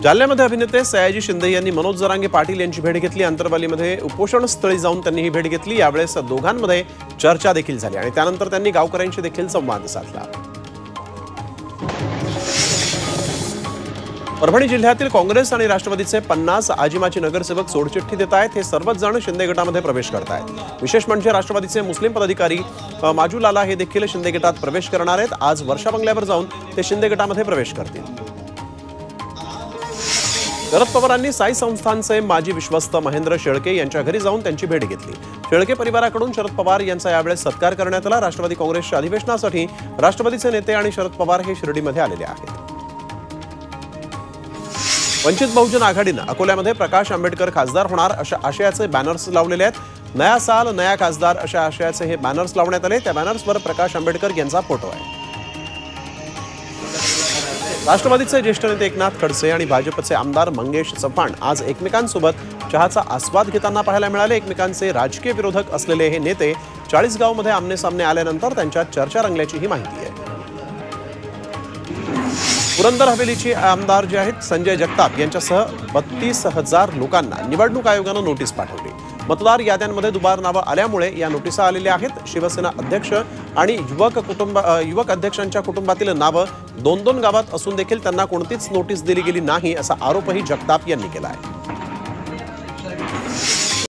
जालन्यामध्ये अभिनेते सयाजी शिंदे यांनी मनोज जरांगे पाटील यांची भेट घेतली। अंतरवालीमध्ये उपोषण स्थळी जाऊन त्यांनी ही भेट घेतली। यावेळेस दोघांमध्ये चर्चा देखील झाली आणि त्यानंतर त्यांनी गावकऱ्यांशी देखील संवाद साधला। परभणी जिल्ह्यातील काँग्रेस आणि राष्ट्रवादीचे 50 आजिमाची नगरसेवक सोडचिठ्ठी देत आहेत। हे सर्वच जण शिंदे गटामध्ये प्रवेश करत आहेत। विशेष म्हणजे राष्ट्रवादीचे मुस्लिम पदाधिकारी माजूलाला हे देखील शिंदे गटात प्रवेश करणार आहेत। आज वर्षा बंगल्यावर जाऊन ते शिंदे गटामध्ये प्रवेश करतील। शरद पवारांनी साई संस्थानचे माजी विश्वस्त महेंद्र शेळके यांच्या घरी जाऊन त्यांची भेट घेतली। शेळके परिवाराकडून शरद पवार यांचा यावेळेस सत्कार करण्यात आला। राष्ट्रवादी काँग्रेसच्या अधिवेशनासाठी राष्ट्रवादीचे नेते आणि शरद पवार हे शिर्डीमध्ये आलेले आहेत। वंचित बहुजन आघाडीने अकोल्यामध्ये प्रकाश आंबेडकर खासदार होणार अशा आशयाचे बॅनर्स लावलेले आहेत। नया साल नया खासदार अशा आशयाचे हे बॅनर्स लावण्यात आले। त्या बॅनर्सवर प्रकाश आंबेडकर यांचा फोटो आहे। राष्ट्रवादीचे ज्येष्ठ नेते एकनाथ खडसे आणि भाजपचे आमदार मंगेश चव्हाण आज एकमेकांसोबत चहाचा आस्वाद घेताना पाहायला मिळाले। एकमेकांचे राजकीय विरोधक असलेले हे नेते चाळीसगावमध्ये आमनेसामने आल्यानंतर त्यांच्यात चर्चा रंगल्याची ही माहिती आहे। पुरंदर हवेलीचे आमदार जे आहेत संजय जगताप यांच्यासह 32,000 लोकांना निवडणूक आयोगाने नोटीस पाठवली। मतदार याद्यांमध्ये दुबार नावे आल्यामुळे या नोटिसा आलेल्या आहेत। शिवसेना अध्यक्ष आणि युवक अध्यक्षांच्या कुटुंबातील नावे 2-2 गावात असून देखील त्यांना कोणतीच नोटीस दिली गेली नाही असा आरोपही जगताप यांनी केला आहे।